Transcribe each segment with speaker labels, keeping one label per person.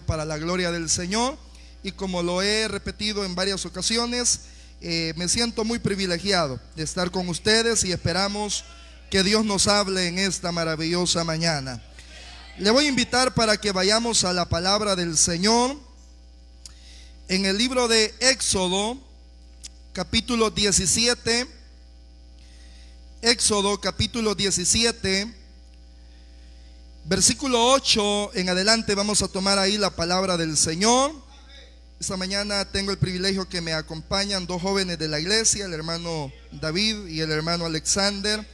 Speaker 1: para la gloria del Señor, y como lo he repetido en varias ocasiones, me siento muy privilegiado de estar con ustedes y esperamos que Dios nos hable en esta maravillosa mañana. Le voy a invitar para que vayamos a la palabra del Señor en el libro de Éxodo, capítulo 17. Éxodo, capítulo 17, versículo 8 en adelante. Vamos a tomar ahí la palabra del Señor. Esta mañana tengo el privilegio que me acompañan dos jóvenes de la iglesia, el hermano David y el hermano Alexander.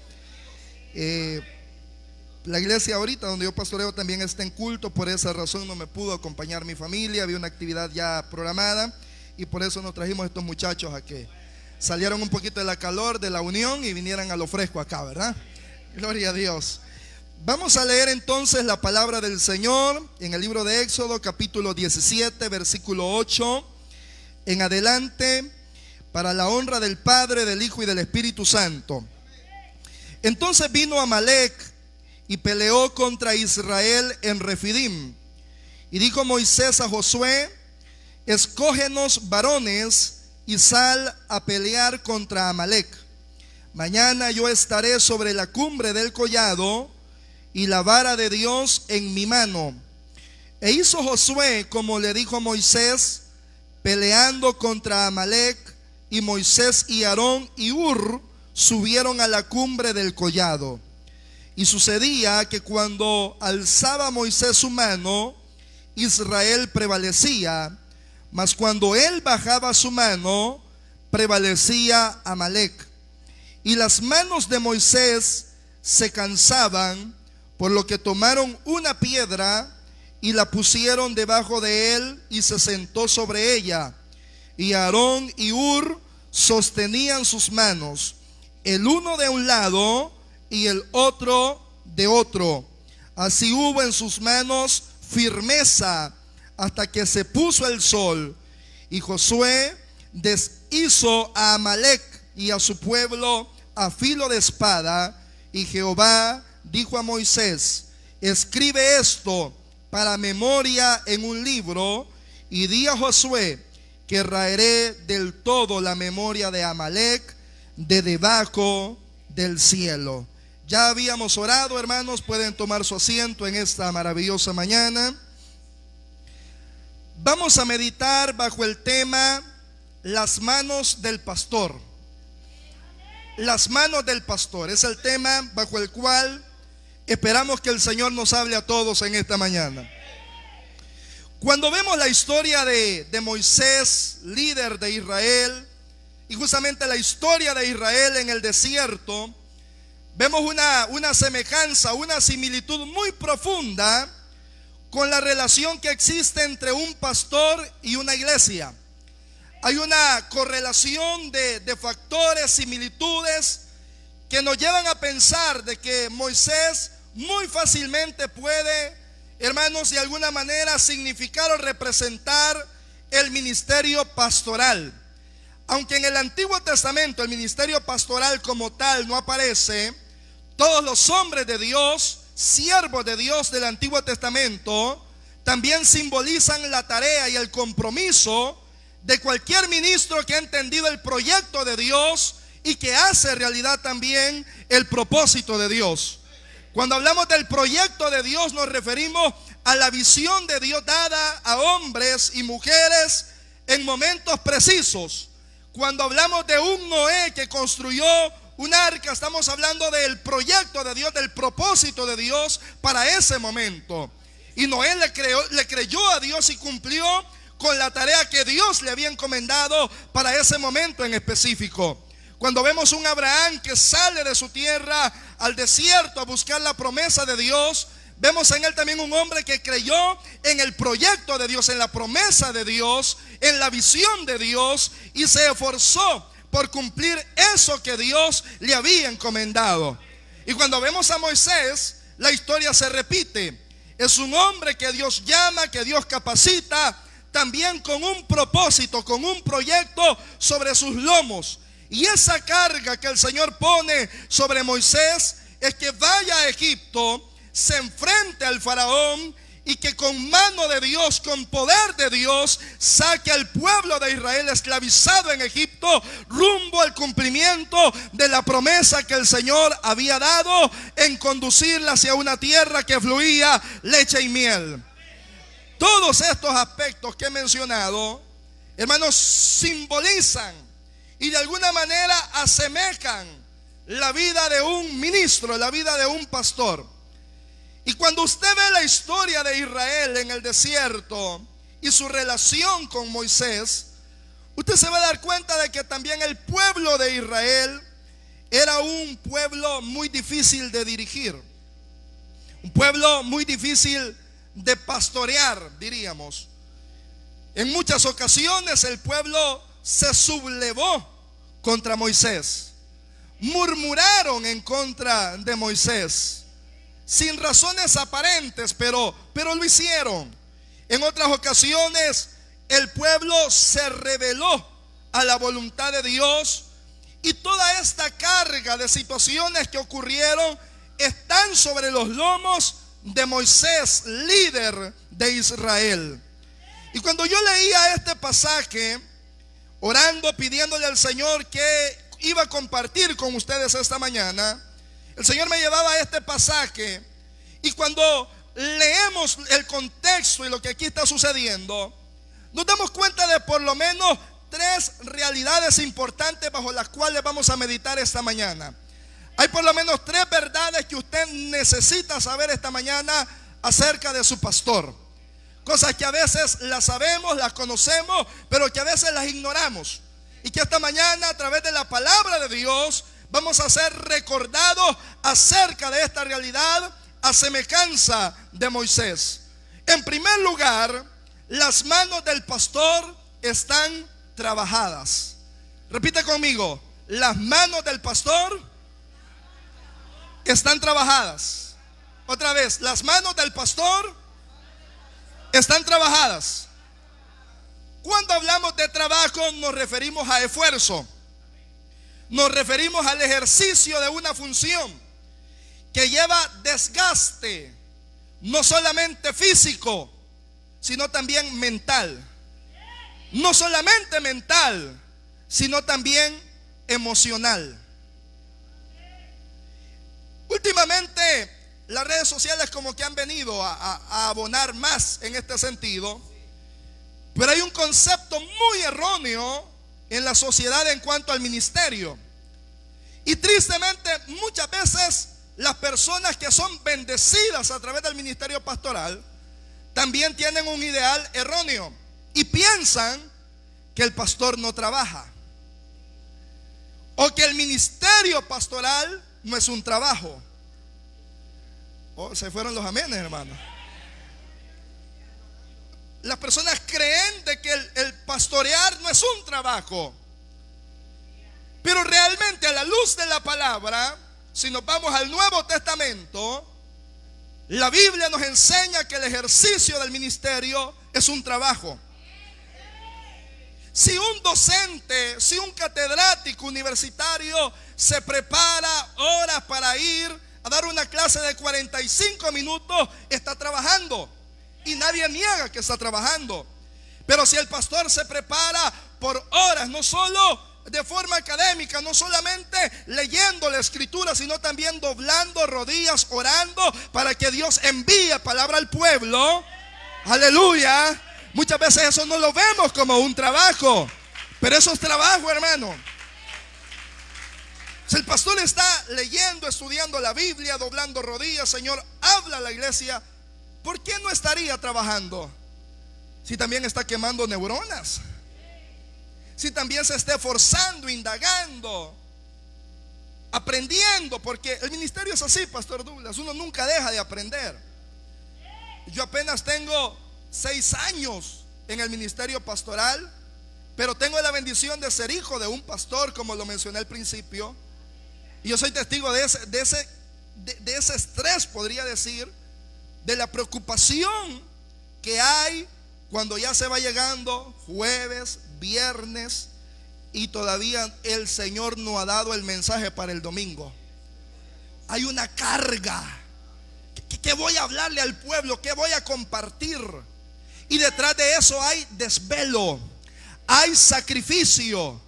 Speaker 1: La iglesia ahorita donde yo pastoreo también está en culto, por esa razón no me pudo acompañar mi familia, había una actividad ya programada y por eso nos trajimos a estos muchachos a que salieron un poquito de la calor de la unión y vinieran a lo fresco acá, ¿verdad? Gloria a Dios. Vamos a leer entonces la palabra del Señor en el libro de Éxodo, capítulo 17, versículo 8 en adelante, para la honra del Padre, del Hijo y del Espíritu Santo. Entonces vino Amalec y peleó contra Israel en Refidim. Y dijo Moisés a Josué: escógenos varones y sal a pelear contra Amalec. Mañana yo estaré sobre la cumbre del collado y la vara de Dios en mi mano. E hizo Josué como le dijo Moisés, peleando contra Amalec, y Moisés y Aarón y Hur subieron a la cumbre del collado. Y sucedía que cuando alzaba Moisés su mano, Israel prevalecía, mas cuando él bajaba su mano, prevalecía Amalec. Y las manos de Moisés se cansaban, por lo que tomaron una piedra y la pusieron debajo de él, y se sentó sobre ella. Y Aarón y Hur sostenían sus manos, el uno de un lado y el otro de otro. Así hubo en sus manos firmeza hasta que se puso el sol. Y Josué deshizo a Amalec y a su pueblo a filo de espada. Y Jehová dijo a Moisés: escribe esto para memoria en un libro, y di a Josué que raeré del todo la memoria de Amalec de debajo del cielo. Ya habíamos orado, hermanos, pueden tomar su asiento en esta maravillosa mañana. Vamos a meditar bajo el tema las manos del pastor. Las manos del pastor es el tema bajo el cual esperamos que el Señor nos hable a todos en esta mañana. Cuando vemos la historia de Moisés, líder de Israel, y justamente la historia de Israel en el desierto, vemos una semejanza, una similitud muy profunda con la relación que existe entre un pastor y una iglesia. Hay una correlación de factores, similitudes, que nos llevan a pensar de que Moisés muy fácilmente puede, hermanos, de alguna manera significar o representar el ministerio pastoral. Aunque en el Antiguo Testamento el ministerio pastoral como tal no aparece, todos los hombres de Dios, siervos de Dios del Antiguo Testamento, también simbolizan la tarea y el compromiso de cualquier ministro que ha entendido el proyecto de Dios y que hace realidad también el propósito de Dios. Cuando hablamos del proyecto de Dios, nos referimos a la visión de Dios dada a hombres y mujeres en momentos precisos. Cuando hablamos de un Noé que construyó un arca, estamos hablando del proyecto de Dios, del propósito de Dios para ese momento. Y Noé le creyó a Dios y cumplió con la tarea que Dios le había encomendado para ese momento en específico. Cuando vemos un Abraham que sale de su tierra al desierto a buscar la promesa de Dios, vemos en él también un hombre que creyó en el proyecto de Dios, en la promesa de Dios, en la visión de Dios, y se esforzó por cumplir eso que Dios le había encomendado. Y cuando vemos a Moisés, la historia se repite. Es un hombre que Dios llama, que Dios capacita, también con un propósito, con un proyecto sobre sus lomos. Y esa carga que el Señor pone sobre Moisés es que vaya a Egipto, se enfrente al faraón y que con mano de Dios, con poder de Dios, saque al pueblo de Israel esclavizado en Egipto rumbo al cumplimiento de la promesa que el Señor había dado en conducirla hacia una tierra que fluía leche y miel. Todos estos aspectos que he mencionado, hermanos, simbolizan y de alguna manera asemejan la vida de un ministro, la vida de un pastor. Y cuando usted ve la historia de Israel en el desierto y su relación con Moisés, usted se va a dar cuenta de que también el pueblo de Israel era un pueblo muy difícil de dirigir, un pueblo muy difícil de pastorear, diríamos. En muchas ocasiones el pueblo se sublevó contra Moisés, murmuraron en contra de Moisés, sin razones aparentes, pero lo hicieron. En otras ocasiones el pueblo se rebeló a la voluntad de Dios, y toda esta carga de situaciones que ocurrieron están sobre los lomos de Moisés, líder de Israel. Y cuando yo leía este pasaje, orando, pidiéndole al Señor que iba a compartir con ustedes esta mañana, el Señor me llevaba a este pasaje, y cuando leemos el contexto y lo que aquí está sucediendo, nos damos cuenta de por lo menos tres realidades importantes bajo las cuales vamos a meditar esta mañana. Hay por lo menos tres verdades que usted necesita saber esta mañana acerca de su pastor. Cosas que a veces las sabemos, las conocemos, pero que a veces las ignoramos. Y que esta mañana, a través de la palabra de Dios, vamos a ser recordados acerca de esta realidad a semejanza de Moisés. En primer lugar, las manos del pastor están trabajadas. Repite conmigo: las manos del pastor están trabajadas. Otra vez, las manos del pastor están trabajadas. Cuando hablamos de trabajo, nos referimos a esfuerzo, nos referimos al ejercicio de una función que lleva desgaste, no solamente físico, sino también mental. No solamente mental, sino también emocional. Últimamente las redes sociales como que han venido a abonar más en este sentido, pero hay un concepto muy erróneo en la sociedad en cuanto al ministerio. Y tristemente muchas veces las personas que son bendecidas a través del ministerio pastoral también tienen un ideal erróneo y piensan que el pastor no trabaja, o que el ministerio pastoral no es un trabajo. Oh, se fueron los amenes, hermano. Las personas creen de que el pastorear no es un trabajo, pero realmente, a la luz de la palabra, si nos vamos al Nuevo Testamento, la Biblia nos enseña que el ejercicio del ministerio es un trabajo. Si un docente, si un catedrático universitario se prepara horas para ir a dar una clase de 45 minutos, está trabajando, y nadie niega que está trabajando. Pero si el pastor se prepara por horas, no solo de forma académica, no solamente leyendo la escritura, sino también doblando rodillas, orando para que Dios envíe palabra al pueblo, aleluya, muchas veces eso no lo vemos como un trabajo, pero eso es trabajo, hermano. Si el pastor está leyendo, estudiando la Biblia, doblando rodillas, Señor, habla a la iglesia, ¿por qué no estaría trabajando? Si también está quemando neuronas, si también se está esforzando, indagando, aprendiendo, porque el ministerio es así, Pastor Douglas, uno nunca deja de aprender. Yo apenas tengo 6 años en el ministerio pastoral, pero tengo la bendición de ser hijo de un pastor, como lo mencioné al principio, y yo soy testigo de ese estrés, podría decir, de la preocupación que hay cuando ya se va llegando jueves, viernes, y todavía el Señor no ha dado el mensaje para el domingo. Hay una carga ¿Qué voy a hablarle al pueblo? ¿Qué voy a compartir? Y detrás de eso hay desvelo, hay sacrificio,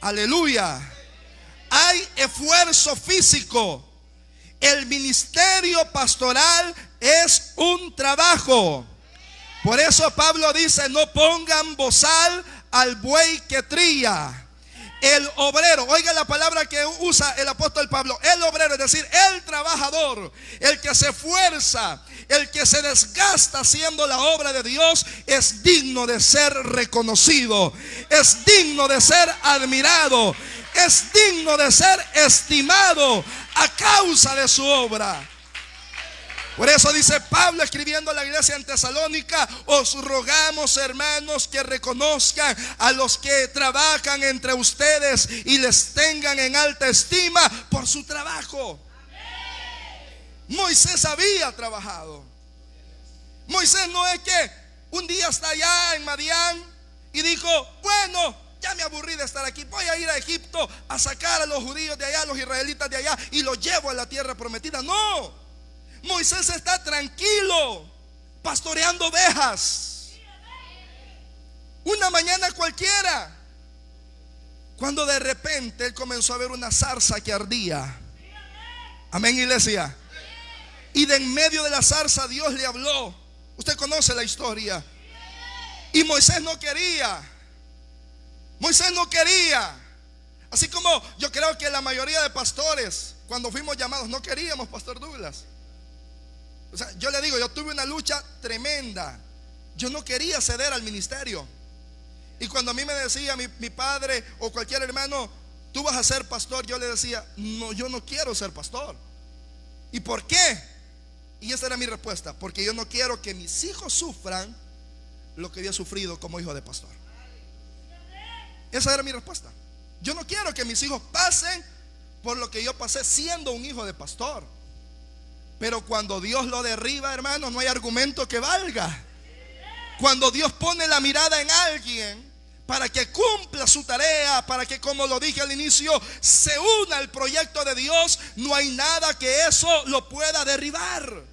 Speaker 1: aleluya, hay esfuerzo físico. El ministerio pastoral es un trabajo. Por eso Pablo dice: no pongan bozal al buey que trilla. El obrero, oiga la palabra que usa el apóstol Pablo, el obrero, es decir, el trabajador, el que se esfuerza, el que se desgasta haciendo la obra de Dios, es digno de ser reconocido, es digno de ser admirado, es digno de ser estimado a causa de su obra. Por eso dice Pablo, escribiendo a la iglesia en Tesalónica: os rogamos, hermanos, que reconozcan a los que trabajan entre ustedes y les tengan en alta estima por su trabajo. Moisés había trabajado. Moisés no es que un día está allá en Madián y dijo: bueno, ya me aburrí de estar aquí, voy a ir a Egipto a sacar a los judíos de allá, a los israelitas de allá, y los llevo a la tierra prometida. No, Moisés está tranquilo, pastoreando ovejas. Una mañana cualquiera, cuando de repente él comenzó a ver una zarza que ardía. Amén, iglesia. Y de en medio de la zarza Dios le habló. Usted conoce la historia. Y Moisés no quería. Moisés no quería. Así como yo creo que la mayoría de pastores, cuando fuimos llamados, no queríamos, Pastor Douglas. O sea, yo le digo, yo tuve una lucha tremenda. Yo no quería ceder al ministerio. Y cuando a mí me decía mi padre o cualquier hermano: tú vas a ser pastor, yo le decía: no, yo no quiero ser pastor. ¿Y por qué? Y esa era mi respuesta: porque yo no quiero que mis hijos sufran lo que yo he sufrido como hijo de pastor. Esa era mi respuesta. Yo no quiero que mis hijos pasen por lo que yo pasé siendo un hijo de pastor. Pero cuando Dios lo derriba, hermano, no hay argumento que valga. Cuando Dios pone la mirada en alguien para que cumpla su tarea, para que, como lo dije al inicio, se una al proyecto de Dios, no hay nada que eso lo pueda derribar.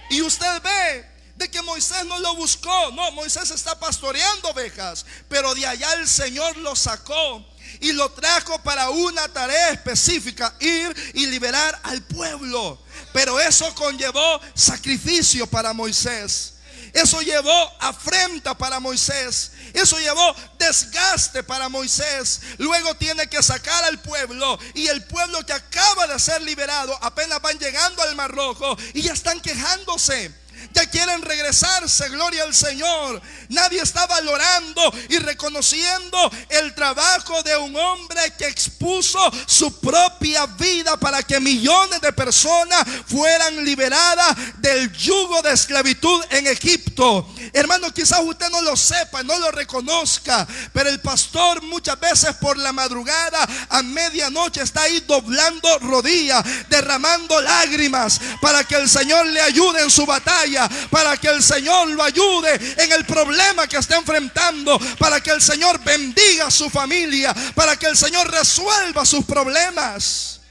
Speaker 1: Y usted ve de que Moisés no lo buscó. No, Moisés está pastoreando ovejas, pero de allá el Señor lo sacó y lo trajo para una tarea específica: ir y liberar al pueblo. Pero eso conllevó sacrificio para Moisés. Eso llevó afrenta para Moisés. Eso llevó desgaste para Moisés. Luego tiene que sacar al pueblo, y el pueblo que acaba de ser liberado apenas van llegando al Mar Rojo y ya están quejándose. Ya quieren regresarse, gloria al Señor. Nadie está valorando y reconociendo el trabajo de un hombre que expuso su propia vida para que millones de personas fueran liberadas del yugo de esclavitud en Egipto. Hermano, quizás usted no lo sepa, no lo reconozca, pero el pastor muchas veces por la madrugada, a medianoche, está ahí doblando rodillas, derramando lágrimas para que el Señor le ayude en su batalla, para que el Señor lo ayude en el problema que está enfrentando, para que el Señor bendiga a su familia, para que el Señor resuelva sus problemas.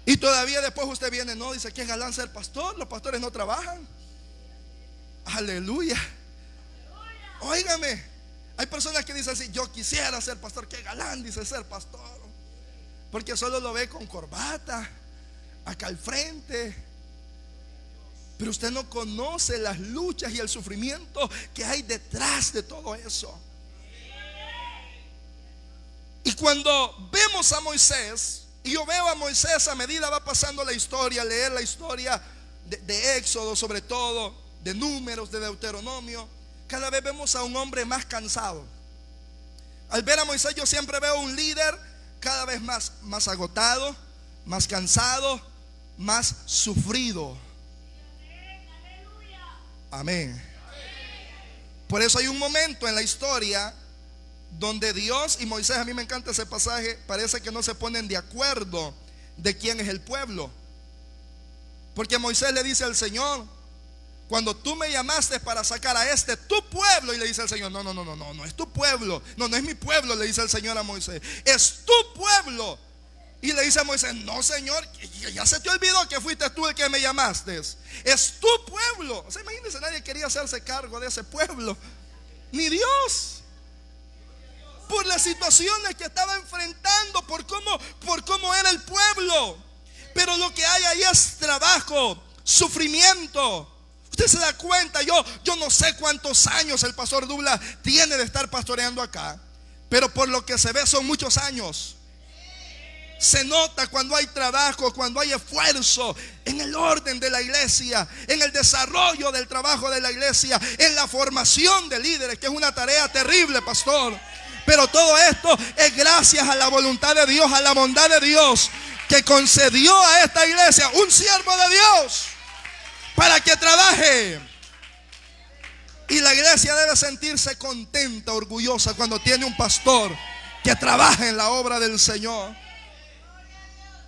Speaker 1: Y todavía después usted viene, no, dice: qué galán ser pastor, los pastores no trabajan. Aleluya. Óigame, hay personas que dicen así: yo quisiera ser pastor. Qué galán, dice, ser pastor, porque solo lo ve con corbata acá al frente. Pero usted no conoce las luchas y el sufrimiento que hay detrás de todo eso. Y cuando vemos a Moisés, y yo veo a Moisés a medida va pasando la historia, leer la historia de Éxodo, sobre todo, de Números, de Deuteronomio, cada vez vemos a un hombre más cansado. Al ver a Moisés, yo siempre veo un líder cada vez más agotado, más cansado, más sufrido. Amén. Por eso hay un momento en la historia donde Dios y Moisés, a mí me encanta ese pasaje, parece que no se ponen de acuerdo de quién es el pueblo. Porque Moisés le dice al Señor: cuando tú me llamaste para sacar a tu pueblo, y le dice al Señor: no es tu pueblo, no es mi pueblo, le dice el Señor a Moisés, es tu pueblo. Y le dice a Moisés: no, Señor, ya se te olvidó que fuiste tú el que me llamaste. Es tu pueblo. O sea, imagínense, nadie quería hacerse cargo de ese pueblo, ni Dios, por las situaciones que estaba enfrentando, por cómo era el pueblo. Pero lo que hay ahí es trabajo, sufrimiento. Usted se da cuenta, yo no sé cuántos años el pastor Douglas tiene de estar pastoreando acá, pero por lo que se ve son muchos años. Se nota cuando hay trabajo, cuando hay esfuerzo en el orden de la iglesia, en el desarrollo del trabajo de la iglesia, en la formación de líderes, que es una tarea terrible, pastor. Pero todo esto es gracias a la voluntad de Dios, a la bondad de Dios, que concedió a esta iglesia un siervo de Dios para que trabaje. Y la iglesia debe sentirse contenta, orgullosa, cuando tiene un pastor que trabaja en la obra del Señor.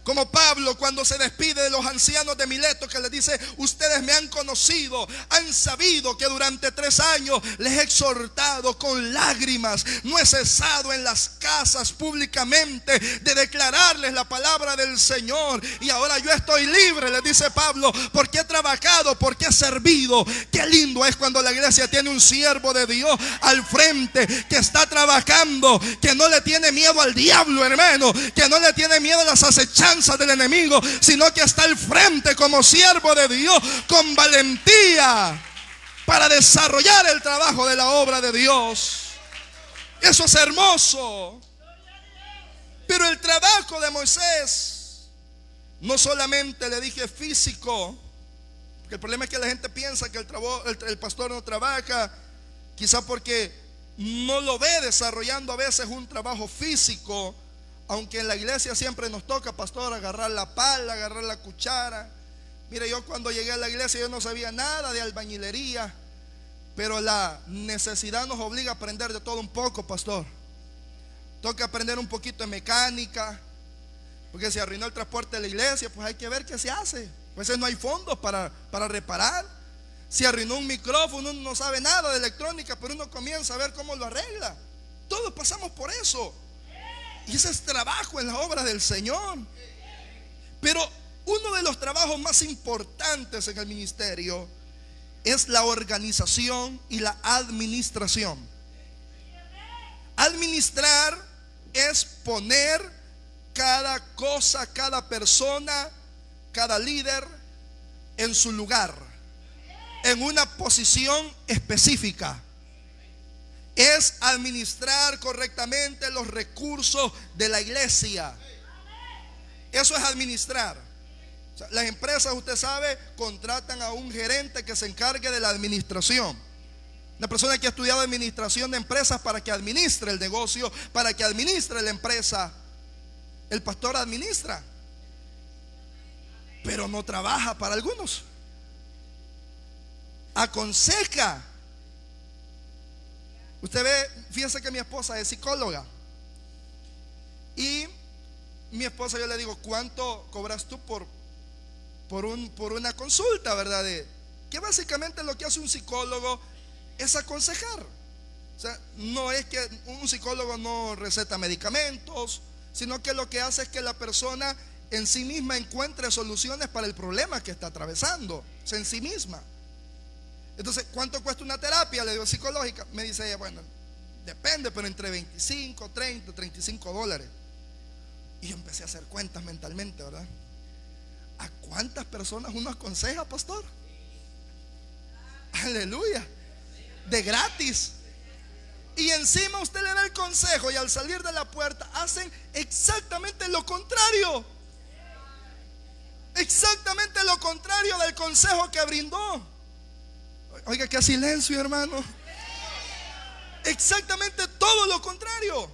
Speaker 1: Como Pablo cuando se despide de los ancianos de Mileto, que les dice: ustedes me han conocido, han sabido que durante 3 años les he exhortado con lágrimas, no he cesado en las casas públicamente de declararles la palabra del Señor. Y ahora yo estoy libre, les dice Pablo, porque he trabajado, porque he servido. Qué lindo es cuando la iglesia tiene un siervo de Dios al frente, que está trabajando, que no le tiene miedo al diablo, hermano, que no le tiene miedo a las acechanzas del enemigo, sino que está al frente como siervo de Dios, con valentía, para desarrollar el trabajo de la obra de Dios. Eso es hermoso. Pero el trabajo de Moisés no solamente, le dije, físico, porque el problema es que la gente piensa que el pastor no trabaja, quizá porque no lo ve desarrollando a veces un trabajo físico. Aunque en la iglesia siempre nos toca, pastor, agarrar la pala, agarrar la cuchara. Mire, yo cuando llegué a la iglesia yo no sabía nada de albañilería, pero la necesidad nos obliga a aprender de todo un poco, pastor. Toca aprender un poquito de mecánica, porque si arruinó el transporte de la iglesia, pues hay que ver qué se hace. Pues no hay fondos para reparar. Si arruinó un micrófono, uno no sabe nada de electrónica, pero uno comienza a ver cómo lo arregla. Todos pasamos por eso. Y ese es trabajo en la obra del Señor. Pero uno de los trabajos más importantes en el ministerio es la organización y la administración. Administrar es poner cada cosa, cada persona, cada líder en su lugar, en una posición específica. Es administrar correctamente los recursos de la iglesia. Eso es administrar. O sea, las empresas, usted sabe, contratan a un gerente que se encargue de la administración. Una persona que ha estudiado administración de empresas para que administre el negocio, para que administre la empresa. El pastor administra, pero no trabaja para algunos. Aconseja. Usted ve, fíjense que mi esposa es psicóloga. Y mi esposa, yo le digo: ¿cuánto cobras tú por una consulta, verdad? Que básicamente lo que hace un psicólogo es aconsejar. O sea, no es que un psicólogo no receta medicamentos, sino que lo que hace es que la persona en sí misma encuentre soluciones para el problema que está atravesando, o sea, en sí misma. Entonces, ¿cuánto cuesta una terapia? Le digo: psicológica. Me dice ella: bueno, depende, pero entre 25, 30, 35 dólares. Y yo empecé a hacer cuentas mentalmente, ¿verdad? ¿A cuántas personas uno aconseja, pastor? Aleluya. De gratis. Y encima usted le da el consejo, y al salir de la puerta hacen exactamente lo contrario. Exactamente lo contrario del consejo que brindó. Oiga, qué silencio, hermano. Exactamente todo lo contrario.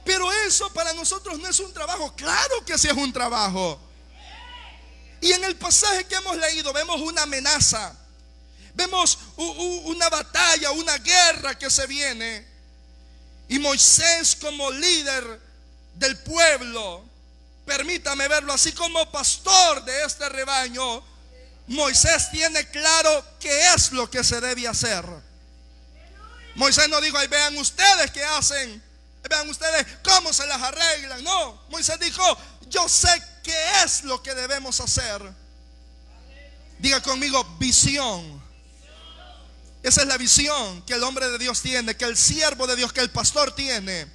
Speaker 1: Pero eso para nosotros no es un trabajo. Claro que sí es un trabajo. Y en el pasaje que hemos leído vemos una amenaza, vemos una batalla, una guerra que se viene. Y Moisés, como líder del pueblo, permítame verlo así, como pastor de este rebaño, Moisés tiene claro qué es lo que se debe hacer. Moisés no dijo: ahí vean ustedes qué hacen. Vean ustedes cómo se las arreglan. No, Moisés dijo: yo sé qué es lo que debemos hacer. Diga conmigo: visión. Esa es la visión que el hombre de Dios tiene, que el siervo de Dios, que el pastor tiene.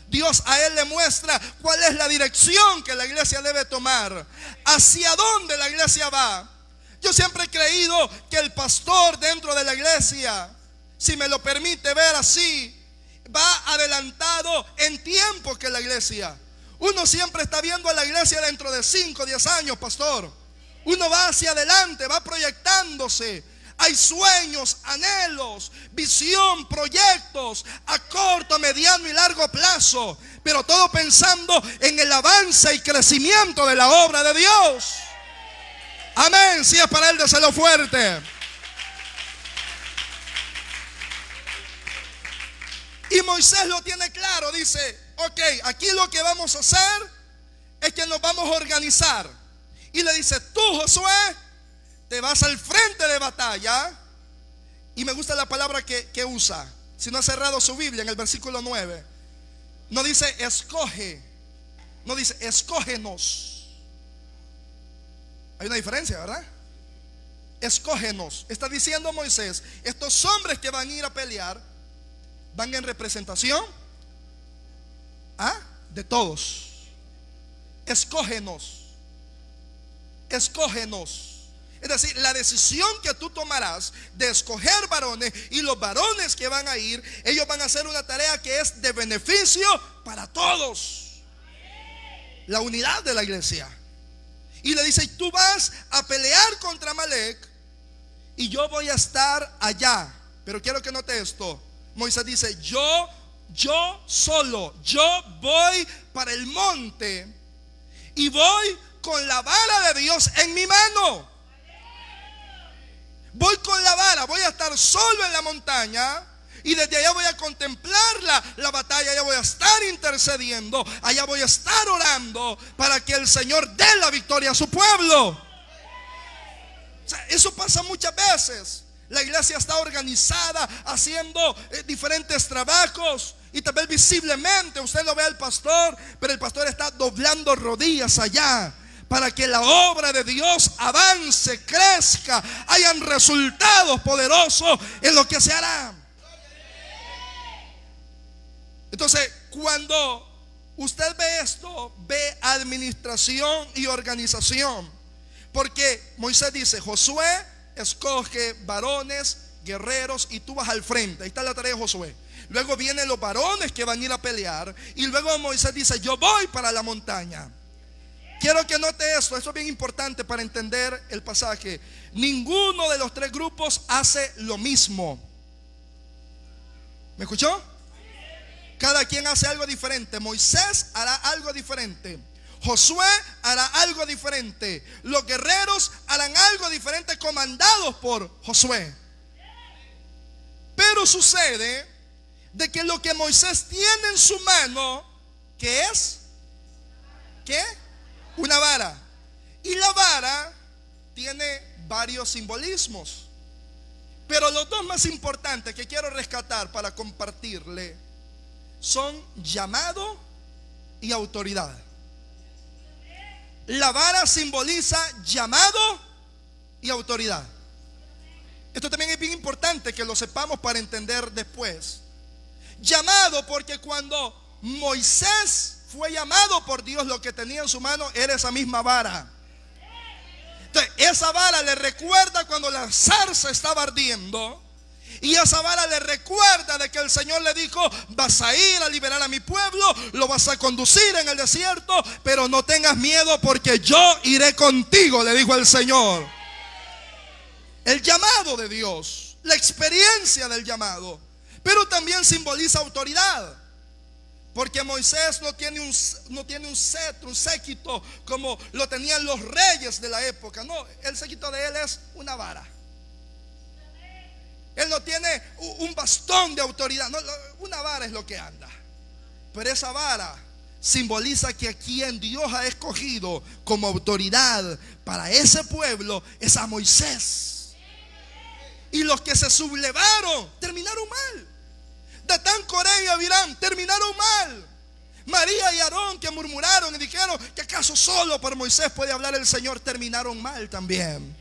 Speaker 1: Dios a él le muestra cuál es la dirección que la iglesia debe tomar, hacia dónde la iglesia va. Yo siempre he creído que el pastor dentro de la iglesia, si me lo permite ver así, va adelantado en tiempo que la iglesia. Uno siempre está viendo a la iglesia dentro de 5 o 10 años, pastor. Uno va hacia adelante, va proyectándose. Hay sueños, anhelos, visión, proyectos a corto, mediano y largo plazo, pero todo pensando en el avance y crecimiento de la obra de Dios. Amén. Si es para él, déselo fuerte. Y Moisés lo tiene claro. Dice: ok, aquí lo que vamos a hacer es que nos vamos a organizar. Y le dice: tú, Josué, te vas al frente de batalla. Y me gusta la palabra que usa. Si no ha cerrado su Biblia, en el versículo 9, no dice escoge, no dice escógenos. Hay una diferencia, ¿verdad? Escógenos. Está diciendo Moisés: estos hombres que van a ir a pelear van en representación de todos. Escógenos. Escógenos. Es decir, la decisión que tú tomarás de escoger varones, y los varones que van a ir, ellos van a hacer una tarea que es de beneficio para todos. La unidad de la iglesia. Y le dice: tú vas a pelear contra Amalek y yo voy a estar allá. Pero quiero que note esto. Moisés dice: yo solo, yo voy para el monte y voy con la vara de Dios en mi mano. Voy con la vara, voy a estar solo en la montaña, y desde allá voy a contemplar la batalla. Allá voy a estar intercediendo, allá voy a estar orando para que el Señor dé la victoria a su pueblo. O sea, eso pasa muchas veces. La iglesia está organizada, haciendo diferentes trabajos, y tal vez visiblemente usted lo ve al pastor, pero el pastor está doblando rodillas allá para que la obra de Dios avance, crezca, hayan resultados poderosos en lo que se hará. Entonces, cuando usted ve esto, ve administración y organización. Porque Moisés dice: Josué, escoge varones, guerreros, y tú vas al frente. Ahí está la tarea de Josué. Luego vienen los varones que van a ir a pelear, y luego Moisés dice: yo voy para la montaña. Quiero que note esto es bien importante para entender el pasaje. Ninguno de los 3 grupos hace lo mismo. ¿Me escuchó? Cada quien hace algo diferente. Moisés hará algo diferente, Josué hará algo diferente, los guerreros harán algo diferente, comandados por Josué. Pero sucede de que lo que Moisés tiene en su mano, ¿qué es? ¿Qué? Una vara. Y la vara tiene varios simbolismos, pero los 2 más importantes que quiero rescatar para compartirle son llamado y autoridad. La vara simboliza llamado y autoridad. Esto también es bien importante que lo sepamos para entender después. Llamado, porque cuando Moisés fue llamado por Dios, lo que tenía en su mano era esa misma vara. Entonces, esa vara le recuerda cuando la zarza estaba ardiendo, y esa vara le recuerda de que el Señor le dijo: vas a ir a liberar a mi pueblo, lo vas a conducir en el desierto, pero no tengas miedo porque yo iré contigo, le dijo el Señor. El llamado de Dios, la experiencia del llamado, pero también simboliza autoridad. Porque Moisés no tiene un cetro, un séquito como lo tenían los reyes de la época. No, el séquito de él es una vara. Él no tiene un bastón de autoridad. No, una vara es lo que anda. Pero esa vara simboliza que a quien Dios ha escogido como autoridad para ese pueblo es a Moisés. Y los que se sublevaron terminaron mal. Datán, Coré y Abiram terminaron mal. María y Aarón, que murmuraron y dijeron que acaso solo por Moisés puede hablar el Señor, terminaron mal también,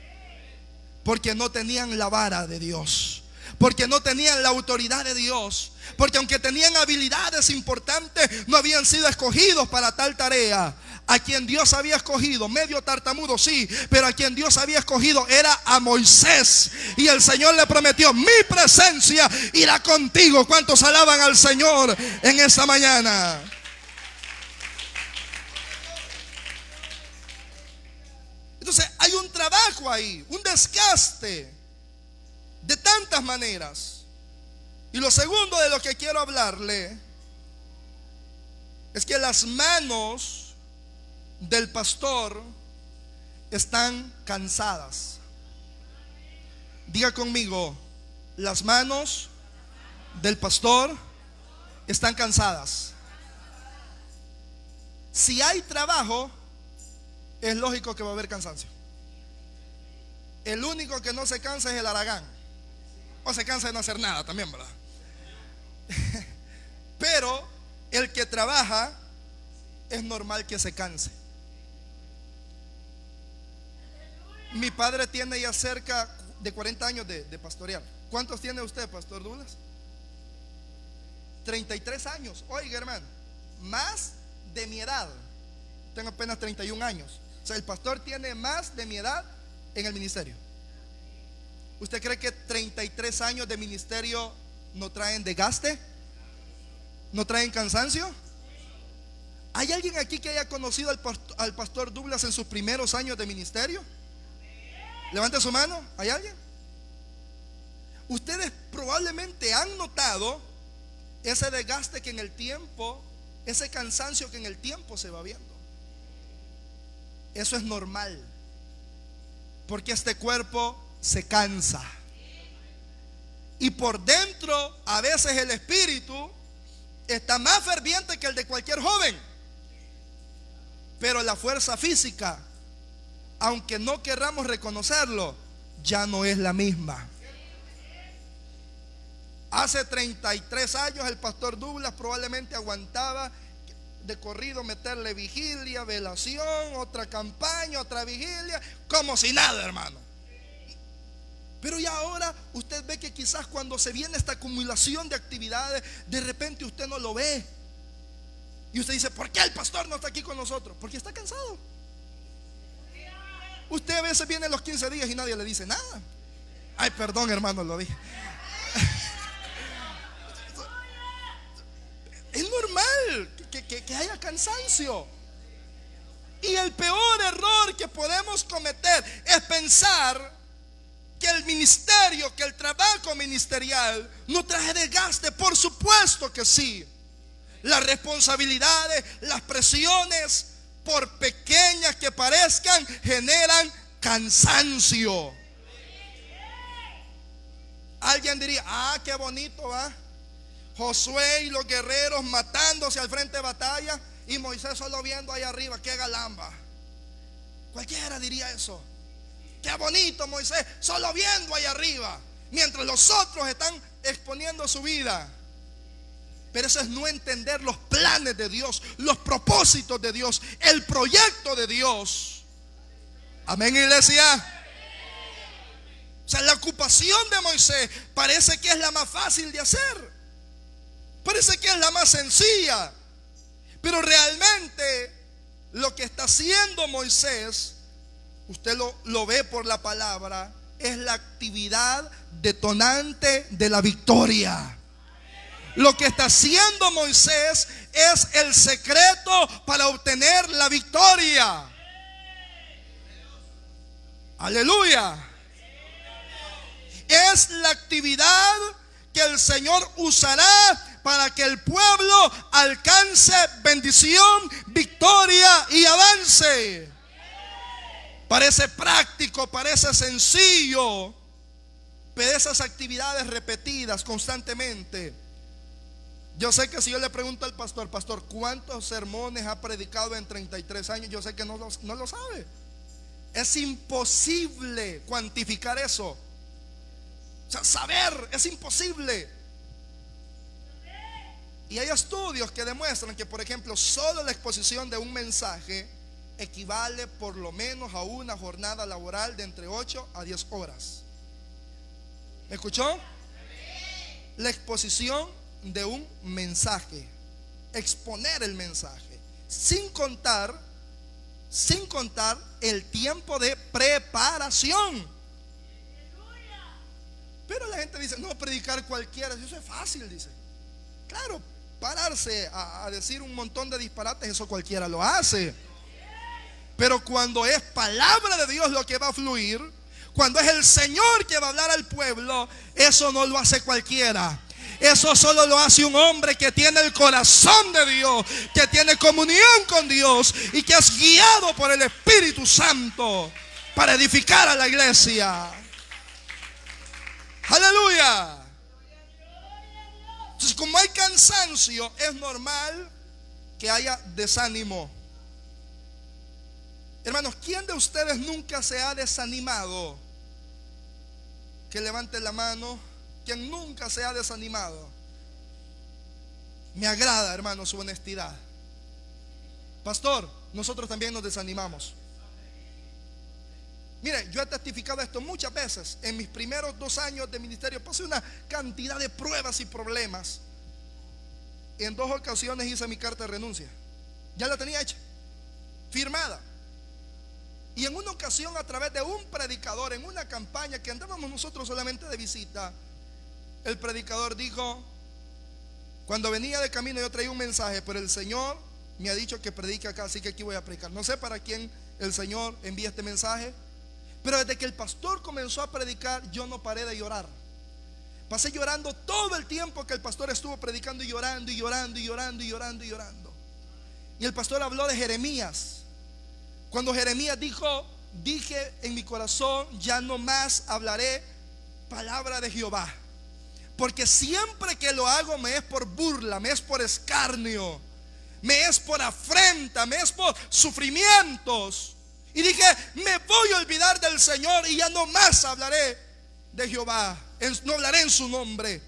Speaker 1: porque no tenían la vara de Dios, porque no tenían la autoridad de Dios, porque aunque tenían habilidades importantes, no habían sido escogidos para tal tarea. A quien Dios había escogido, medio tartamudo sí, pero a quien Dios había escogido era a Moisés. Y el Señor le prometió: mi presencia irá contigo. ¿Cuántos alaban al Señor en esta mañana? Entonces hay un trabajo ahí, un desgaste de tantas maneras. Y lo segundo de lo que quiero hablarle es que las manos del pastor están cansadas. Diga conmigo: las manos del pastor están cansadas. Si hay trabajo, es lógico que va a haber cansancio. El único que no se cansa es el haragán, o se cansa de no hacer nada también, ¿verdad? Pero el que trabaja es normal que se canse. Mi padre tiene ya cerca de 40 años de pastorear. ¿Cuántos tiene usted, Pastor Douglas? 33 años. Oiga, hermano, más de mi edad. Tengo apenas 31 años. O sea, el pastor tiene más de mi edad en el ministerio. ¿Usted cree que 33 años de ministerio no traen desgaste? ¿No traen cansancio? ¿Hay alguien aquí que haya conocido al pastor Douglas en sus primeros años de ministerio? Levante su mano. ¿Hay alguien? Ustedes probablemente han notado ese desgaste que en el tiempo, ese cansancio que en el tiempo se va viendo. Eso es normal, porque este cuerpo se cansa. Y por dentro, a veces el espíritu está más ferviente que el de cualquier joven, pero la fuerza física, aunque no querramos reconocerlo, ya no es la misma. Hace 33 años el pastor Douglas probablemente aguantaba de corrido meterle vigilia, velación, otra campaña, otra vigilia, como si nada, hermano. Pero ya ahora usted ve que quizás cuando se viene esta acumulación de actividades, de repente usted no lo ve. Y usted dice: ¿por qué el pastor no está aquí con nosotros? Porque está cansado. Usted a veces viene los 15 días y nadie le dice nada. Ay, perdón, hermano, lo dije. Es normal que haya cansancio. Y el peor error que podemos cometer es pensar que el ministerio, que el trabajo ministerial no trae desgaste. Por supuesto que sí. Las responsabilidades, las presiones, por pequeñas que parezcan, generan cansancio. Alguien diría: ah, qué bonito, ¿va? Josué y los guerreros matándose al frente de batalla y Moisés solo viendo ahí arriba. Qué galamba. Cualquiera diría eso. Qué bonito Moisés solo viendo ahí arriba, mientras los otros están exponiendo su vida. Pero eso es no entender los planes de Dios, los propósitos de Dios, el proyecto de Dios. Amén, iglesia. O sea, la ocupación de Moisés parece que es la más fácil de hacer, parece que es la más sencilla, pero realmente lo que está haciendo Moisés, usted lo ve por la palabra, es la actividad detonante de la victoria. Lo que está haciendo Moisés es el secreto para obtener la victoria. Aleluya. Es la actividad que el Señor usará para que el pueblo alcance bendición, victoria y avance. Parece práctico, parece sencillo, pero esas actividades repetidas constantemente. Yo sé que si yo le pregunto al pastor: pastor, ¿cuántos sermones ha predicado en 33 años? Yo sé que no lo sabe. Es imposible cuantificar eso. O sea, saber es imposible. Y hay estudios que demuestran que, por ejemplo, solo la exposición de un mensaje equivale por lo menos a una jornada laboral de entre 8 a 10 horas. ¿Me escuchó? La exposición de un mensaje, exponer el mensaje, sin contar el tiempo de preparación. Pero la gente dice, no, predicar cualquiera, eso es fácil, dice. Claro, pararse a decir un montón de disparates, eso cualquiera lo hace. Pero cuando es palabra de Dios lo que va a fluir, cuando es el Señor que va a hablar al pueblo, eso no lo hace cualquiera. Eso solo lo hace un hombre que tiene el corazón de Dios, que tiene comunión con Dios y que es guiado por el Espíritu Santo para edificar a la iglesia. Aleluya. Entonces, como hay cansancio, es normal que haya desánimo. Hermanos, ¿quién de ustedes nunca se ha desanimado? Que levante la mano. ¿Quién nunca se ha desanimado? Me agrada, hermano, su honestidad. Pastor, nosotros también nos desanimamos. Mire, yo he testificado esto muchas veces. En mis primeros 2 años de ministerio pasé una cantidad de pruebas y problemas. En 2 ocasiones hice mi carta de renuncia. Ya la tenía hecha, firmada. Y en una ocasión, a través de un predicador, en una campaña que andábamos nosotros solamente de visita, el predicador dijo: cuando venía de camino yo traía un mensaje, pero el Señor me ha dicho que predique acá, así que aquí voy a predicar. No sé para quién el Señor envía este mensaje, pero desde que el pastor comenzó a predicar, yo no paré de llorar. Pasé llorando todo el tiempo que el pastor estuvo predicando, y llorando y llorando y llorando y llorando y llorando. Y el pastor habló de Jeremías. Cuando Jeremías dijo: dije en mi corazón, ya no más hablaré palabra de Jehová, porque siempre que lo hago me es por burla, me es por escarnio, me es por afrenta, me es por sufrimientos. Y dije, me voy a olvidar del Señor y ya no más hablaré de Jehová, no hablaré en su nombre.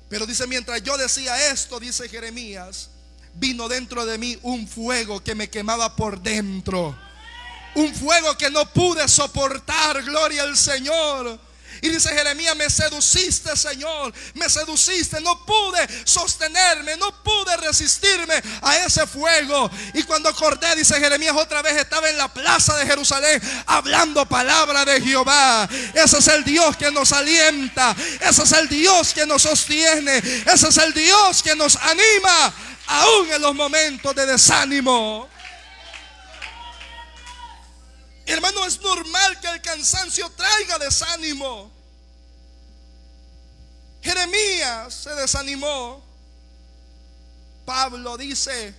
Speaker 1: Pero dice, mientras yo decía esto, dice Jeremías, vino dentro de mí un fuego que me quemaba por dentro, un fuego que no pude soportar. Gloria al Señor. Y dice Jeremías, me seduciste, Señor, me seduciste, no pude sostenerme, no pude resistirme a ese fuego. Y cuando acordé, dice Jeremías, otra vez estaba en la plaza de Jerusalén hablando palabra de Jehová. Ese es el Dios que nos alienta, ese es el Dios que nos sostiene, ese es el Dios que nos anima aún en los momentos de desánimo. Hermano, es normal que el cansancio traiga desánimo. Jeremías se desanimó. Pablo dice,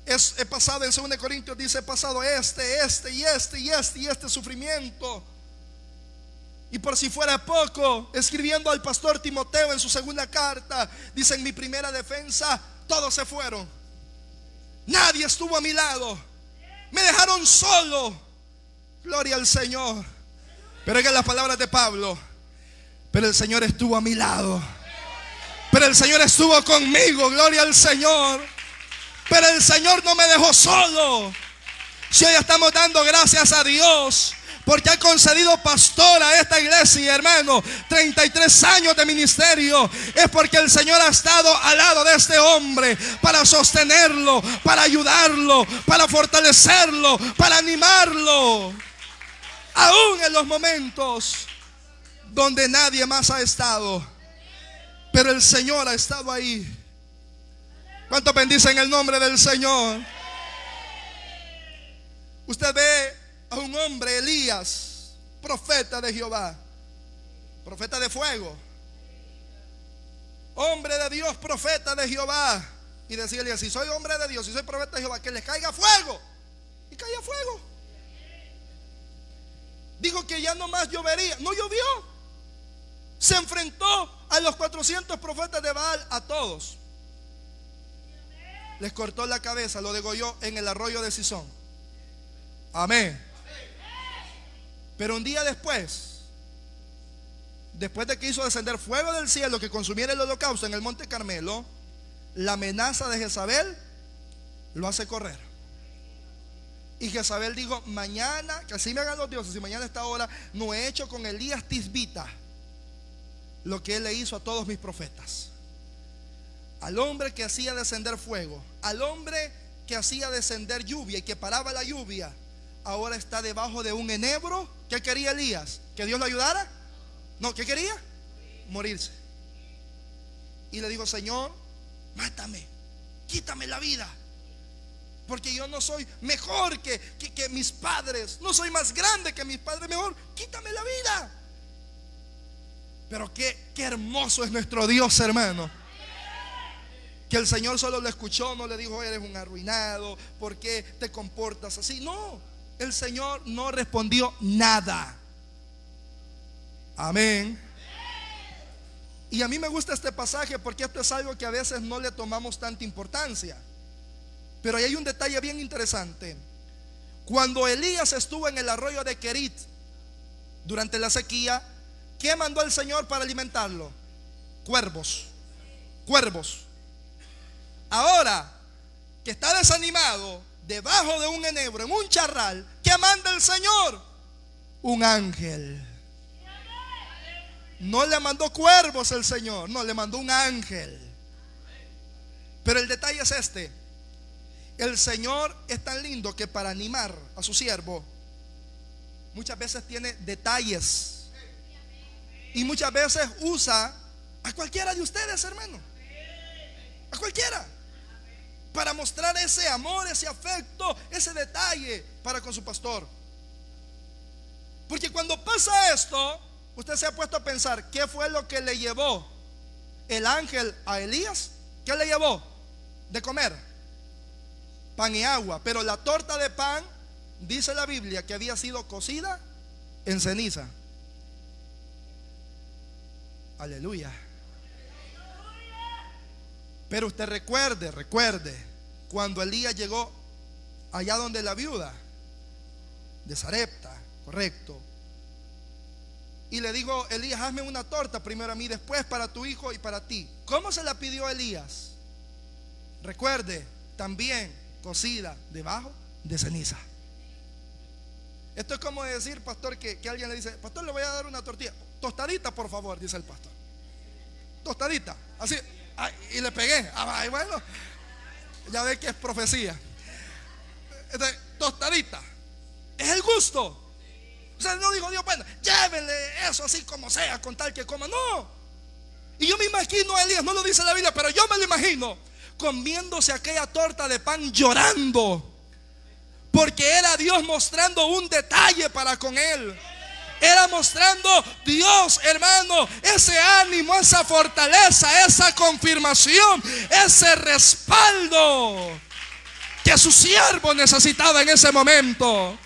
Speaker 1: he pasado en 2 Corintios, dice, he pasado este sufrimiento. Y por si fuera poco, escribiendo al pastor Timoteo en su segunda carta, dice, en mi primera defensa todos se fueron, nadie estuvo a mi lado, me dejaron solo. Gloria al Señor. Pero oigan las palabras de Pablo: pero el Señor estuvo a mi lado, pero el Señor estuvo conmigo. Gloria al Señor. Pero el Señor no me dejó solo. Si hoy estamos dando gracias a Dios porque ha concedido pastor a esta iglesia, hermano, 33 años de ministerio, es porque el Señor ha estado al lado de este hombre para sostenerlo, para ayudarlo, para fortalecerlo, para animarlo, aún en los momentos donde nadie más ha estado. Pero el Señor ha estado ahí. ¿Cuántos bendicen el nombre del Señor? Usted ve a un hombre, Elías, profeta de Jehová, profeta de fuego, hombre de Dios, profeta de Jehová. Y decirle, si soy hombre de Dios, si soy profeta de Jehová, que les caiga fuego. Y caía fuego. Dijo que ya no más llovería. No llovió. Se enfrentó a los 400 profetas de Baal, a todos. Les cortó la cabeza, lo degolló en el arroyo de Sison. Amén. Pero un día después de que hizo descender fuego del cielo que consumiera el holocausto en el monte Carmelo, la amenaza de Jezabel lo hace correr. Y Jezabel dijo: mañana, que así me hagan los dioses, y mañana a esta hora no he hecho con Elías Tisbita lo que él le hizo a todos mis profetas. Al hombre que hacía descender fuego, al hombre que hacía descender lluvia y que paraba la lluvia, ahora está debajo de un enebro. ¿Qué quería Elías? ¿Que Dios lo ayudara? No, ¿qué quería? Morirse. Y le dijo: Señor, mátame, quítame la vida, porque yo no soy mejor que mis padres, no soy más grande que mis padres, mejor quítame la vida. Pero qué hermoso es nuestro Dios, hermano, que el Señor solo lo escuchó, no le dijo: eres un arruinado, ¿por qué te comportas así? No, el Señor no respondió nada. Amén. Y a mí me gusta este pasaje porque esto es algo que a veces no le tomamos tanta importancia. Pero ahí hay un detalle bien interesante. Cuando Elías estuvo en el arroyo de Querit durante la sequía, ¿qué mandó el Señor para alimentarlo? Cuervos. Cuervos. Ahora que está desanimado debajo de un enebro, en un charral, ¿qué manda el Señor? Un ángel. No le mandó cuervos el Señor, no, le mandó un ángel. Pero el detalle es este: el Señor es tan lindo que para animar a su siervo muchas veces tiene detalles, y muchas veces usa a cualquiera de ustedes, hermano, a cualquiera, para mostrar ese amor, ese afecto, ese detalle para con su pastor. Porque cuando pasa esto, usted se ha puesto a pensar: ¿qué fue lo que le llevó el ángel a Elías? ¿Qué le llevó de comer? Pan y agua. Pero la torta de pan, dice la Biblia, que había sido cocida en ceniza. Aleluya. Pero usted recuerde cuando Elías llegó allá donde la viuda de Sarepta, correcto, y le dijo Elías: hazme una torta primero a mí, después para tu hijo y para ti. ¿Cómo se la pidió Elías? Recuerde, también cocida debajo de ceniza. Esto es como decir, pastor, que alguien le dice: pastor, le voy a dar una tortilla tostadita, por favor, dice el pastor. Tostadita, así. Ay, y le pegué. Ay, bueno, ya ve que es profecía. Entonces, tostadita es el gusto. O sea, no digo Dios: bueno, llévenle eso así como sea, con tal que coma. No. Y yo me imagino a Elías, no lo dice la Biblia, pero yo me lo imagino comiéndose aquella torta de pan llorando, porque era Dios mostrando un detalle para con él. Era mostrando Dios, hermano, ese ánimo, esa fortaleza, esa confirmación, ese respaldo que su siervo necesitaba en ese momento.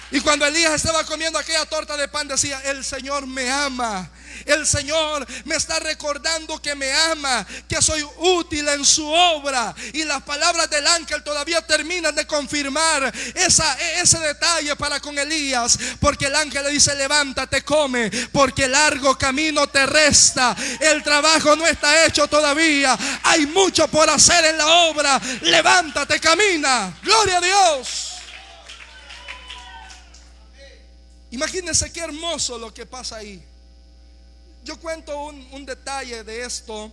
Speaker 1: Y cuando Elías estaba comiendo aquella torta de pan, decía: el Señor me ama, el Señor me está recordando que me ama, que soy útil en su obra. Y las palabras del ángel todavía terminan de confirmar ese detalle para con Elías, porque el ángel le dice: levántate, come, porque largo camino te resta, el trabajo no está hecho todavía, hay mucho por hacer en la obra, levántate, camina. Gloria a Dios. Imagínense qué hermoso lo que pasa ahí. Yo cuento un detalle de esto,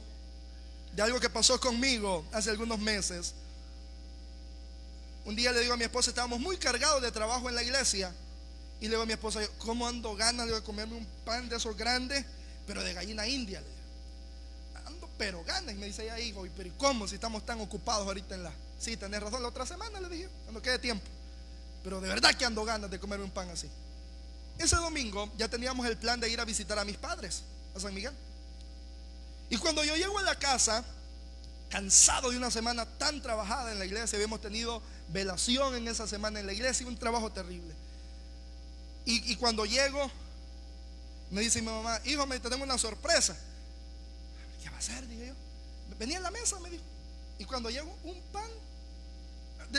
Speaker 1: de algo que pasó conmigo hace algunos meses. Un día le digo a mi esposa, estábamos muy cargados de trabajo en la iglesia, y le digo a mi esposa: ¿cómo ando ganas de comerme un pan de esos grandes, pero de gallina india? Le digo, ando pero ganas. Y me dice ella: hijo, pero ¿y cómo si estamos tan ocupados ahorita en la... Sí, tenés razón, la otra semana le dije, cuando quede tiempo, pero de verdad que ando ganas de comerme un pan así. Ese domingo ya teníamos el plan de ir a visitar a mis padres a San Miguel. Y cuando yo llego a la casa, cansado de una semana tan trabajada en la iglesia, habíamos tenido velación en esa semana en la iglesia y un trabajo terrible. Y cuando llego, me dice mi mamá: hijo, me tenemos una sorpresa. ¿Qué va a ser? Digo yo. Venía en la mesa, me dijo. Y cuando llego, un pan,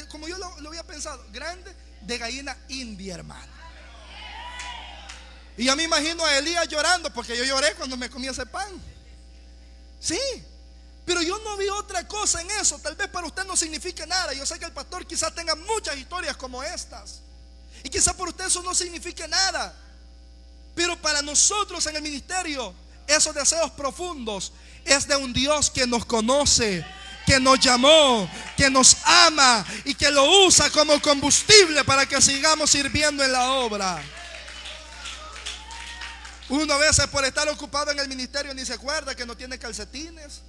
Speaker 1: como yo lo había pensado, grande, de gallina india, hermano. Y yo me imagino a Elías llorando, porque yo lloré cuando me comí ese pan. Sí, Pero yo no vi otra cosa en eso. Tal vez para usted no signifique nada. Yo sé que el pastor quizás tenga muchas historias como estas, y quizás por usted eso no signifique nada. Pero para nosotros en el ministerio, esos deseos profundos es de un Dios que nos conoce, que nos llamó, que nos ama y que lo usa como combustible para que sigamos sirviendo en la obra. Uno a veces por estar ocupado en el ministerio ni se acuerda que no tiene calcetines,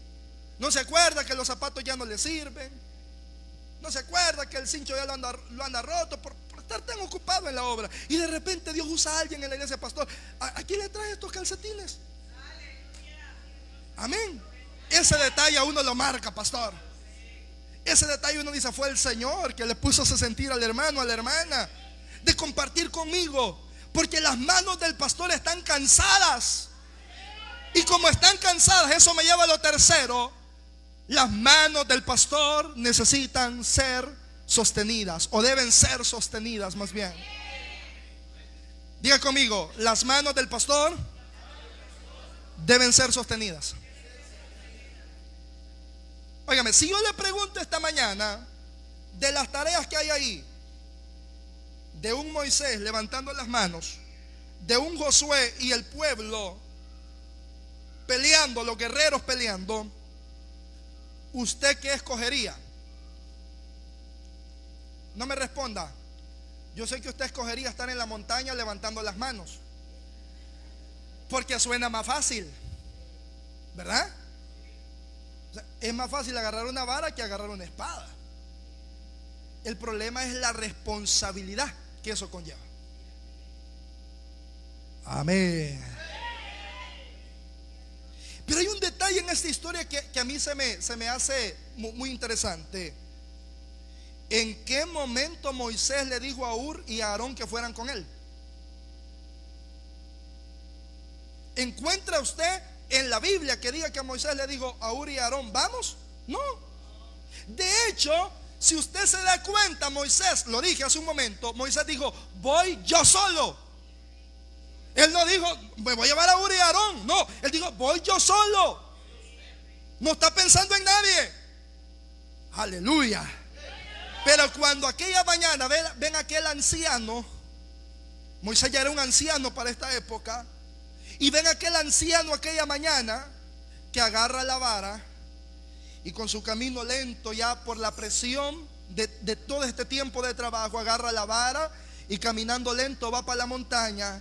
Speaker 1: no se acuerda que los zapatos ya no le sirven, no se acuerda que el cincho ya lo anda roto por estar tan ocupado en la obra. Y de repente Dios usa a alguien en la iglesia: pastor, ¿a quién le trae estos calcetines? Amén. Ese detalle a uno lo marca, pastor. Ese detalle uno dice: fue el Señor que le puso a sentir al hermano, a la hermana, de compartir conmigo. Porque las manos del pastor están cansadas. Y como están cansadas, eso me lleva a lo tercero. Las manos del pastor necesitan ser sostenidas, o deben ser sostenidas más bien. Diga conmigo: las manos del pastor deben ser sostenidas. Óigame, si yo le pregunto esta mañana de las tareas que hay ahí, de un Moisés levantando las manos, de un Josué y el pueblo peleando, los guerreros peleando, ¿usted qué escogería? No me responda. Yo sé que usted escogería estar en la montaña levantando las manos, porque suena más fácil, ¿verdad? O sea, es más fácil agarrar una vara que agarrar una espada. El problema es la responsabilidad que eso conlleva. Amén. Pero hay un detalle en esta historia que a mí se me hace muy interesante. ¿En qué momento Moisés le dijo a Hur y a Aarón que fueran con él? ¿Encuentra usted en la Biblia que diga que Moisés le dijo a Hur y a Aarón: vamos? No. De hecho, si usted se da cuenta, Moisés, lo dije hace un momento, Moisés dijo: voy yo solo. Él no dijo: me voy a llevar a Hur y a Aarón. No, él dijo: voy yo solo. No está pensando en nadie. Aleluya. Pero cuando aquella mañana ven aquel anciano, Moisés ya era un anciano para esta época, y ven aquel anciano aquella mañana que agarra la vara y con su camino lento, ya por la presión de todo este tiempo de trabajo, agarra la vara y caminando lento va para la montaña.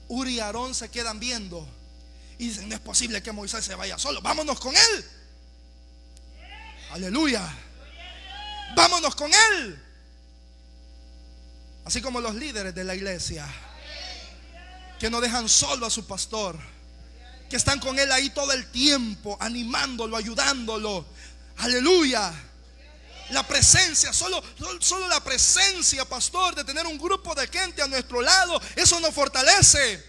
Speaker 1: Hur y Aarón se quedan viendo y dicen: no es posible que Moisés se vaya solo, vámonos con él. Aleluya. Vámonos con él. Así como los líderes de la iglesia, que no dejan solo a su pastor, que están con él ahí todo el tiempo, animándolo, ayudándolo. Aleluya. La presencia, solo la presencia, pastor, de tener un grupo de gente a nuestro lado, eso nos fortalece.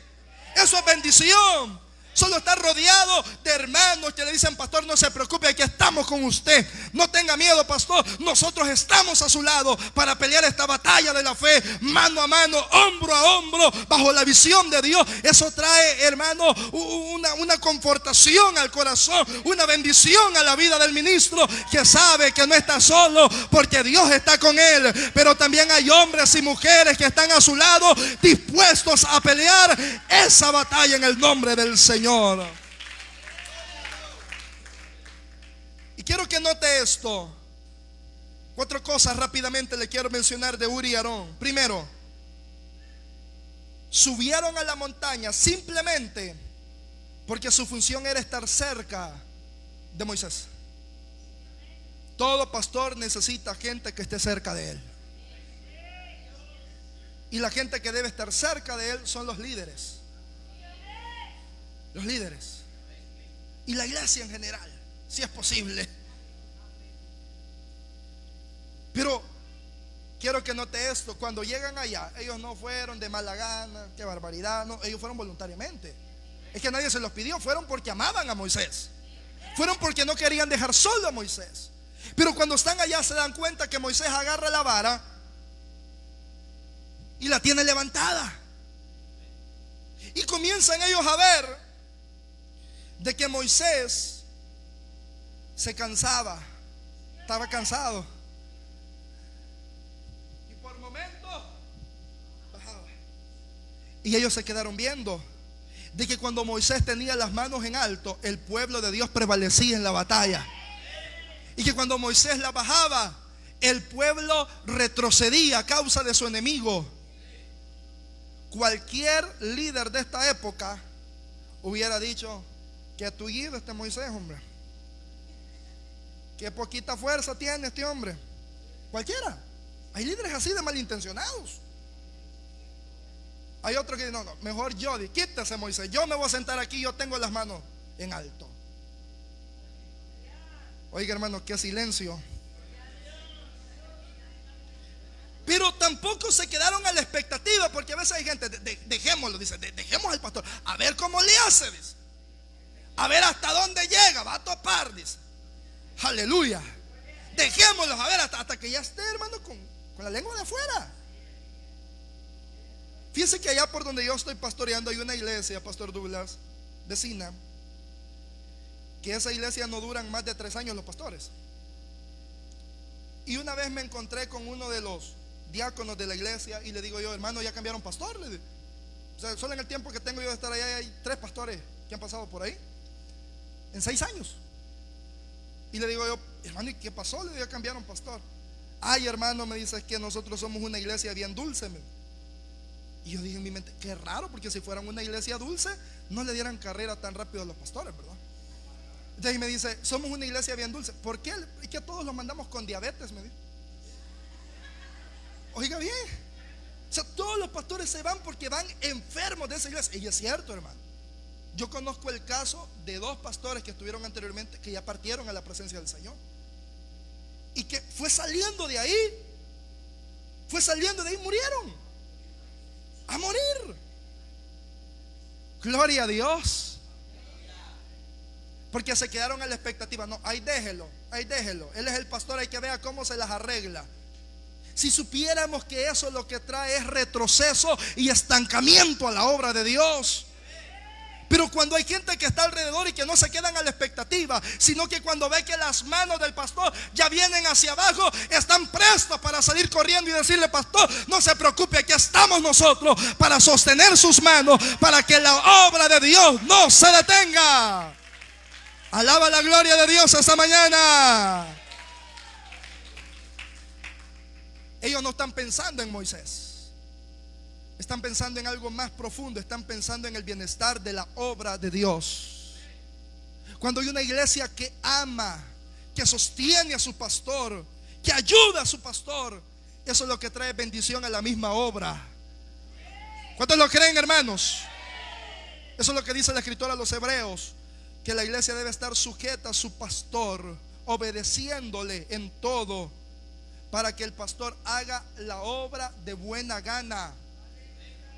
Speaker 1: Eso es bendición. Solo estar rodeado de hermanos que le dicen: pastor, no se preocupe, aquí estamos con usted. No tenga miedo, pastor, nosotros estamos a su lado para pelear esta batalla de la fe, mano a mano, hombro a hombro, bajo la visión de Dios. Eso trae, hermano, una confortación al corazón, una bendición a la vida del ministro, que sabe que no está solo porque Dios está con él. Pero también hay hombres y mujeres que están a su lado, dispuestos a pelear esa batalla en el nombre del Señor. Y quiero que note esto. 4 cosas rápidamente le quiero mencionar de Hur y Aarón. Primero, subieron a la montaña simplemente porque su función era estar cerca de Moisés. Todo pastor necesita gente que esté cerca de él. Y la gente que debe estar cerca de él son los líderes. Los líderes. Y la iglesia en general, si es posible. Pero quiero que note esto: cuando llegan allá, ellos no fueron de mala gana, qué barbaridad, no, ellos fueron voluntariamente. Es que nadie se los pidió, fueron porque amaban a Moisés. Fueron porque no querían dejar solo a Moisés. Pero cuando están allá se dan cuenta que Moisés agarra la vara y la tiene levantada. Y comienzan ellos a ver de que Moisés se cansaba, estaba cansado, y por momentos bajaba. Y ellos se quedaron viendo de que cuando Moisés tenía las manos en alto, el pueblo de Dios prevalecía en la batalla, y que cuando Moisés la bajaba, el pueblo retrocedía a causa de su enemigo. Cualquier líder de esta época hubiera dicho: que tullido este Moisés, hombre, qué poquita fuerza tiene este hombre. Cualquiera. Hay líderes así de malintencionados. Hay otros que dicen: no, mejor yo, quítese Moisés, yo me voy a sentar aquí, yo tengo las manos en alto. Oiga, hermano, qué silencio. Pero tampoco se quedaron a la expectativa, porque a veces hay gente, dejémoslo, dice, dejemos al pastor, a ver cómo le hace, dice, a ver hasta dónde llega, va a topar, dice. Aleluya. Dejémoslos a ver hasta que ya esté, hermano, con la lengua de afuera. Fíjense que allá por donde yo estoy pastoreando hay una iglesia, Pastor Douglas, vecina, que esa iglesia no duran más de 3 años los pastores. Y una vez me encontré con uno de los diáconos de la iglesia y le digo yo: hermano, ¿ya cambiaron pastor? Le digo. O sea, solo en el tiempo que tengo yo de estar allá hay 3 pastores que han pasado por ahí en 6 años. Y le digo yo: hermano, ¿y qué pasó? Le digo: ya cambiaron pastor. Ay, hermano, me dice, es que nosotros somos una iglesia bien dulce. Y yo dije en mi mente: qué raro, porque si fueran una iglesia dulce no le dieran carrera tan rápido a los pastores, ¿verdad? Entonces me dice: somos una iglesia bien dulce. ¿Por qué? Es que a todos los mandamos con diabetes, me dijo. Oiga bien, o sea, todos los pastores se van porque van enfermos de esa iglesia. Y es cierto, hermano. Yo conozco el caso de 2 pastores que estuvieron anteriormente, que ya partieron a la presencia del Señor, y que fue saliendo de ahí, murieron, a morir. Gloria a Dios. Porque se quedaron a la expectativa. No, ahí déjelo. Él es el pastor, hay que ver cómo se las arregla. Si supiéramos que eso lo que trae es retroceso y estancamiento a la obra de Dios. Pero cuando hay gente que está alrededor y que no se quedan a la expectativa, sino que cuando ve que las manos del pastor ya vienen hacia abajo, están prestos para salir corriendo y decirle: pastor, no se preocupe, aquí estamos nosotros para sostener sus manos, para que la obra de Dios no se detenga. Alaba la gloria de Dios esta mañana. Ellos no están pensando en Moisés, están pensando en algo más profundo, están pensando en el bienestar de la obra de Dios. Cuando hay una iglesia que ama, que sostiene a su pastor, que ayuda a su pastor, eso es lo que trae bendición a la misma obra. ¿Cuántos lo creen, hermanos? Eso es lo que dice la escritura a los hebreos, que la iglesia debe estar sujeta a su pastor, obedeciéndole en todo, para que el pastor haga la obra de buena gana,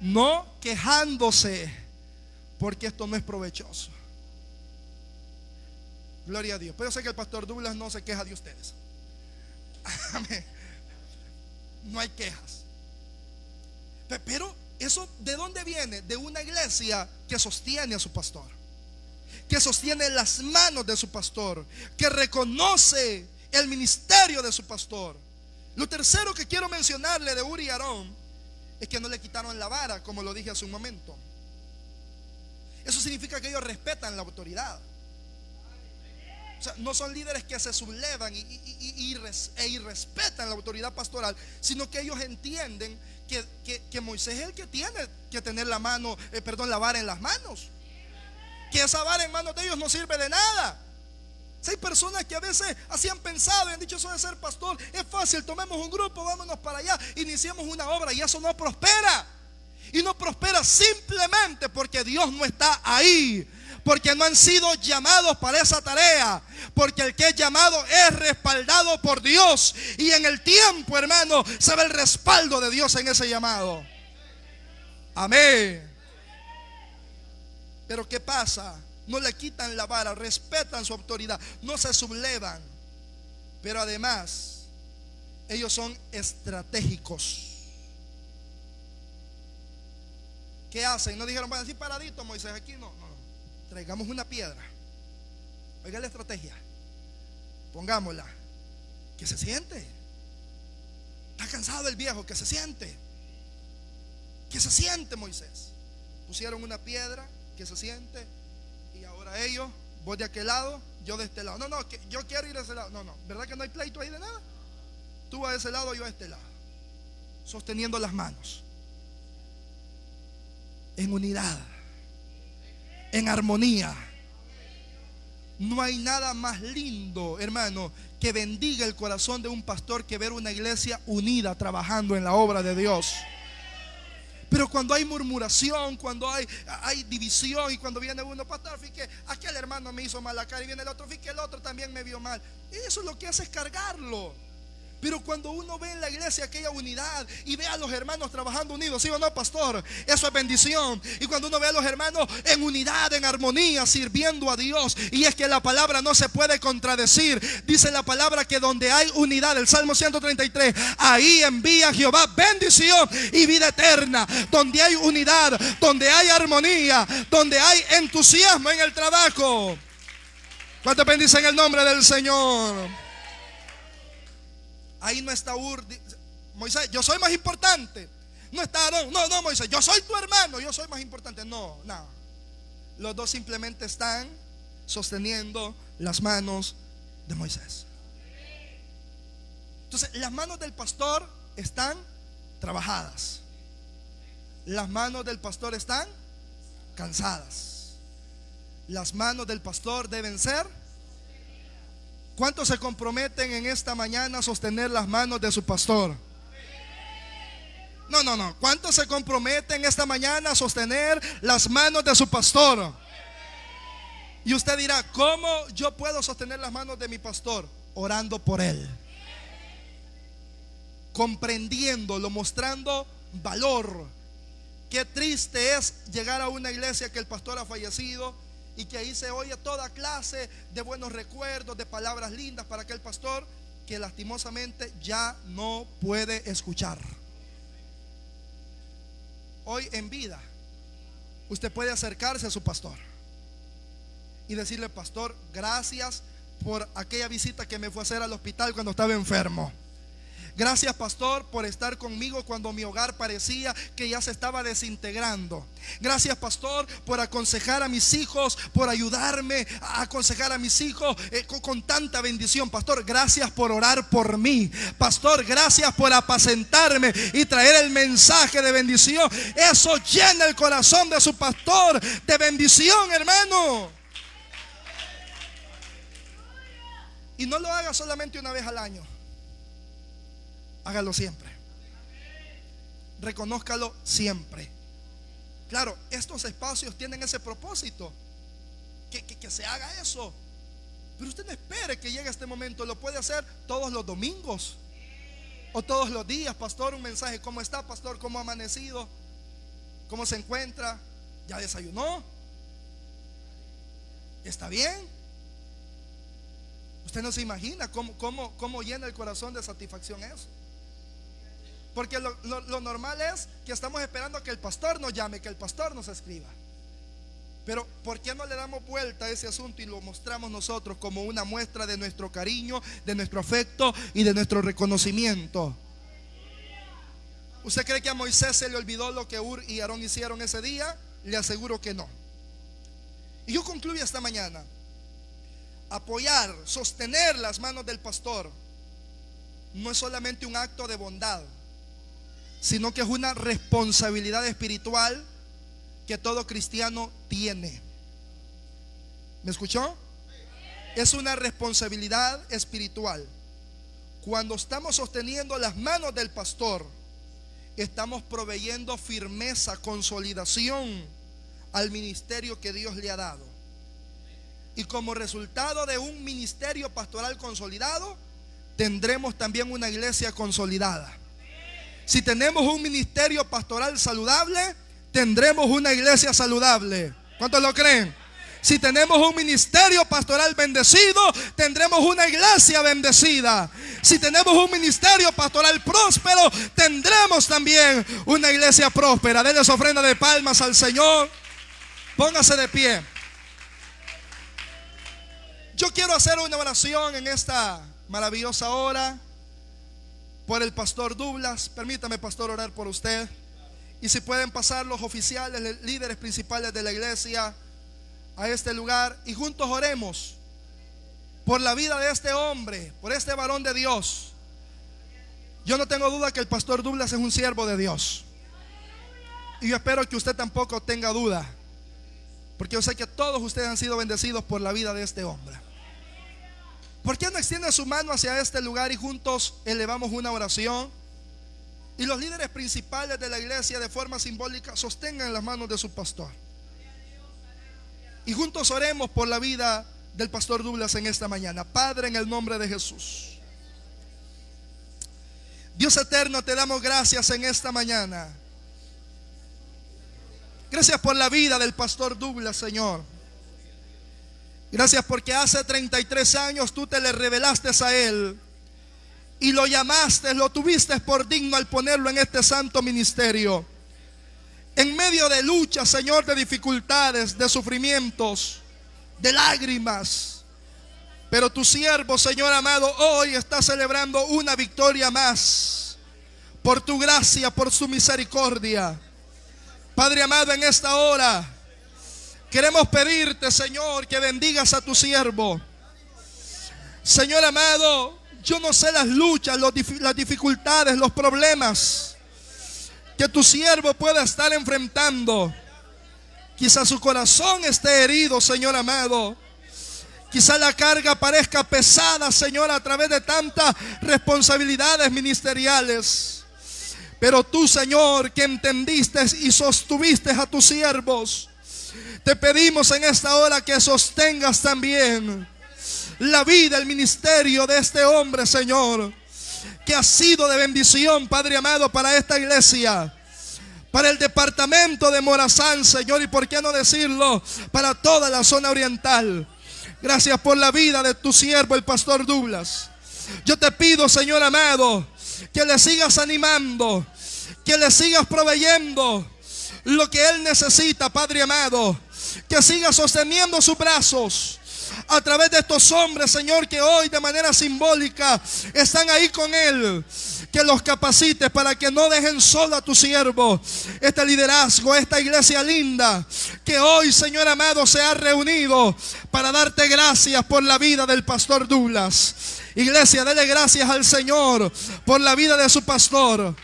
Speaker 1: no quejándose, porque esto no es provechoso. Gloria a Dios. Pero yo sé que el pastor Douglas no se queja de ustedes. Amén. No hay quejas. Pero eso, ¿de dónde viene? De una iglesia que sostiene a su pastor, que sostiene las manos de su pastor, que reconoce el ministerio de su pastor. Lo tercero que quiero mencionarle de Uri y Aarón es que no le quitaron la vara, como lo dije hace un momento. Eso significa que ellos respetan la autoridad. O sea, no son líderes que se sublevan y irrespetan la autoridad pastoral, sino que ellos entienden que Moisés es el que tiene que tener la vara en las manos, que esa vara en manos de ellos no sirve de nada. Si hay personas que a veces así han pensado y han dicho: eso de ser pastor es fácil, tomemos un grupo, vámonos para allá, iniciemos una obra, y eso no prospera. Y no prospera simplemente porque Dios no está ahí, porque no han sido llamados para esa tarea, porque el que es llamado es respaldado por Dios, y en el tiempo, hermano, se ve el respaldo de Dios en ese llamado. Amén. Pero ¿qué pasa? No le quitan la vara, respetan su autoridad, no se sublevan. Pero además, ellos son estratégicos. ¿Qué hacen? No dijeron: van así paradito, Moisés, aquí no. Traigamos una piedra. Oiga la estrategia. pongámosla, que se siente. Está cansado el viejo, que se siente. Que se siente Moisés. Pusieron una piedra, que se siente. Y ahora ellos, vos de aquel lado, yo de este lado. No, no, que yo quiero ir a ese lado. No, no, ¿verdad que no hay pleito ahí de nada? Tú a ese lado, yo a este lado. Sosteniendo las manos. En unidad. En armonía. No hay nada más lindo, hermano, que bendiga el corazón de un pastor que ver una iglesia unida trabajando en la obra de Dios. Pero cuando hay murmuración, cuando hay división, y cuando viene uno, pastor, fíjate, aquel hermano me hizo mala cara, y viene el otro, fíjate, el otro también me vio mal. Eso lo que hace es cargarlo. Pero cuando uno ve en la iglesia aquella unidad y ve a los hermanos trabajando unidos, ¿sí o no, pastor? Eso es bendición. Y cuando uno ve a los hermanos en unidad, en armonía, sirviendo a Dios, y es que la palabra no se puede contradecir. Dice la palabra que donde hay unidad, el Salmo 133, ahí envía Jehová bendición y vida eterna. Donde hay unidad, donde hay armonía, donde hay entusiasmo en el trabajo. ¿Cuántos bendicen el nombre del Señor? Ahí no está Moisés, yo soy más importante. No está Aarón, no, Moisés, yo soy tu hermano, yo soy más importante. No. Los dos simplemente están sosteniendo las manos de Moisés. Entonces, las manos del pastor están trabajadas. Las manos del pastor están cansadas. Las manos del pastor deben ser. ¿Cuántos se comprometen en esta mañana a sostener las manos de su pastor? No. ¿Cuántos se comprometen esta mañana a sostener las manos de su pastor? Y usted dirá, ¿cómo yo puedo sostener las manos de mi pastor? Orando por él, comprendiéndolo, mostrando valor. Qué triste es llegar a una iglesia que el pastor ha fallecido y que ahí se oye toda clase de buenos recuerdos, de palabras lindas para aquel pastor que lastimosamente ya no puede escuchar. Hoy en vida usted puede acercarse a su pastor y decirle, pastor, gracias por aquella visita que me fue a hacer al hospital cuando estaba enfermo. Gracias, pastor, por estar conmigo cuando mi hogar parecía que ya se estaba desintegrando. Gracias, pastor, por aconsejar a mis hijos, por ayudarme a aconsejar a mis hijos con tanta bendición. Pastor, gracias por orar por mí. Pastor, gracias por apacentarme y traer el mensaje de bendición. Eso llena el corazón de su pastor de bendición, hermano. Y no lo haga solamente una vez al año. Hágalo siempre. Reconózcalo siempre. Claro, estos espacios tienen ese propósito, que se haga eso. Pero usted no espere que llegue este momento. Lo puede hacer todos los domingos o todos los días. Pastor, un mensaje. ¿Cómo está, pastor? ¿Cómo ha amanecido? ¿Cómo se encuentra? ¿Ya desayunó? ¿Está bien? Usted no se imagina cómo llena el corazón de satisfacción eso. Porque lo normal es que estamos esperando que el pastor nos llame, que el pastor nos escriba. Pero ¿por qué no le damos vuelta a ese asunto y lo mostramos nosotros como una muestra de nuestro cariño, de nuestro afecto y de nuestro reconocimiento? ¿Usted cree que a Moisés se le olvidó lo que Ur y Aarón hicieron ese día? Le aseguro que no. Y yo concluyo esta mañana. Apoyar, sostener las manos del pastor no es solamente un acto de bondad, sino que es una responsabilidad espiritual que todo cristiano tiene. ¿Me escuchó? Es una responsabilidad espiritual. Cuando estamos sosteniendo las manos del pastor, estamos proveyendo firmeza, consolidación al ministerio que Dios le ha dado. Y como resultado de un ministerio pastoral consolidado, tendremos también una iglesia consolidada. Si tenemos un ministerio pastoral saludable, tendremos una iglesia saludable. ¿Cuántos lo creen? Si tenemos un ministerio pastoral bendecido, tendremos una iglesia bendecida. Si tenemos un ministerio pastoral próspero, tendremos también una iglesia próspera. Denle su ofrenda de palmas al Señor. Póngase de pie. Yo quiero hacer una oración en esta maravillosa hora por el pastor Douglas. Permítame, pastor, orar por usted. Y si pueden pasar los oficiales, líderes principales de la iglesia a este lugar y juntos oremos por la vida de este hombre, por este varón de Dios. Yo no tengo duda que el pastor Douglas es un siervo de Dios, y yo espero que usted tampoco tenga duda, porque yo sé que todos ustedes han sido bendecidos por la vida de este hombre. ¿Por qué no extiende su mano hacia este lugar y juntos elevamos una oración? Y los líderes principales de la iglesia, de forma simbólica, sostengan las manos de su pastor y juntos oremos por la vida del pastor Douglas en esta mañana. Padre, en el nombre de Jesús, Dios eterno, te damos gracias en esta mañana. Gracias por la vida del pastor Douglas, Señor. Gracias porque hace 33 años tú te le revelaste a él y lo llamaste, lo tuviste por digno al ponerlo en este santo ministerio. En medio de luchas, Señor, de dificultades, de sufrimientos, de lágrimas. Pero tu siervo, Señor amado, hoy está celebrando una victoria más por tu gracia, por su misericordia. Padre amado, en esta hora queremos pedirte, Señor, que bendigas a tu siervo. Señor amado, yo no sé las luchas, las dificultades, los problemas que tu siervo pueda estar enfrentando. Quizá su corazón esté herido, Señor amado. Quizá la carga parezca pesada, Señor, a través de tantas responsabilidades ministeriales. Pero tú, Señor, que entendiste y sostuviste a tus siervos, te pedimos en esta hora que sostengas también la vida, el ministerio de este hombre, Señor, que ha sido de bendición, Padre amado, para esta iglesia, para el departamento de Morazán, Señor, y por qué no decirlo, para toda la zona oriental. Gracias por la vida de tu siervo, el pastor Douglas. Yo te pido, Señor amado, que le sigas animando, que le sigas proveyendo lo que él necesita, Padre amado, que sigas sosteniendo sus brazos a través de estos hombres, Señor, que hoy de manera simbólica están ahí con él. Que los capacites para que no dejen solo a tu siervo, este liderazgo, esta iglesia linda que hoy, Señor amado, se ha reunido para darte gracias por la vida del pastor Douglas. Iglesia, dele gracias al Señor por la vida de su pastor.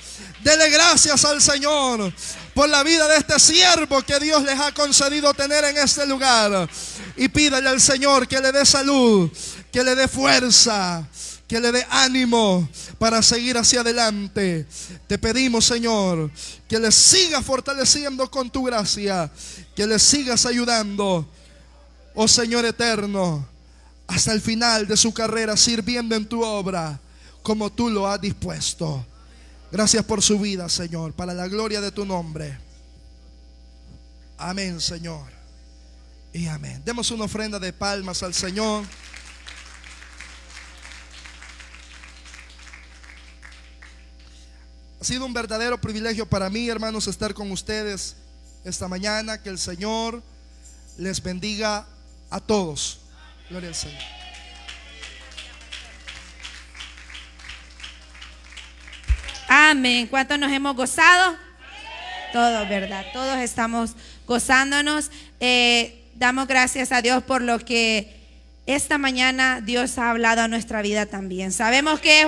Speaker 1: Dele gracias al Señor por la vida de este siervo que Dios les ha concedido tener en este lugar. Y pídale al Señor que le dé salud, que le dé fuerza, que le dé ánimo para seguir hacia adelante. Te pedimos, Señor, que le sigas fortaleciendo con tu gracia, que le sigas ayudando, oh Señor eterno, hasta el final de su carrera, sirviendo en tu obra como tú lo has dispuesto. Gracias por su vida, Señor, para la gloria de tu nombre. Amén, Señor, y amén. Demos una ofrenda de palmas al Señor. Ha sido un verdadero privilegio para mí, hermanos, estar con ustedes esta mañana. Que el Señor les bendiga a todos. Gloria al Señor.
Speaker 2: Amén. ¿Cuántos nos hemos gozado? Todos, ¿verdad? Todos estamos gozándonos. Damos gracias a Dios por lo que esta mañana Dios ha hablado a nuestra vida también. Sabemos que es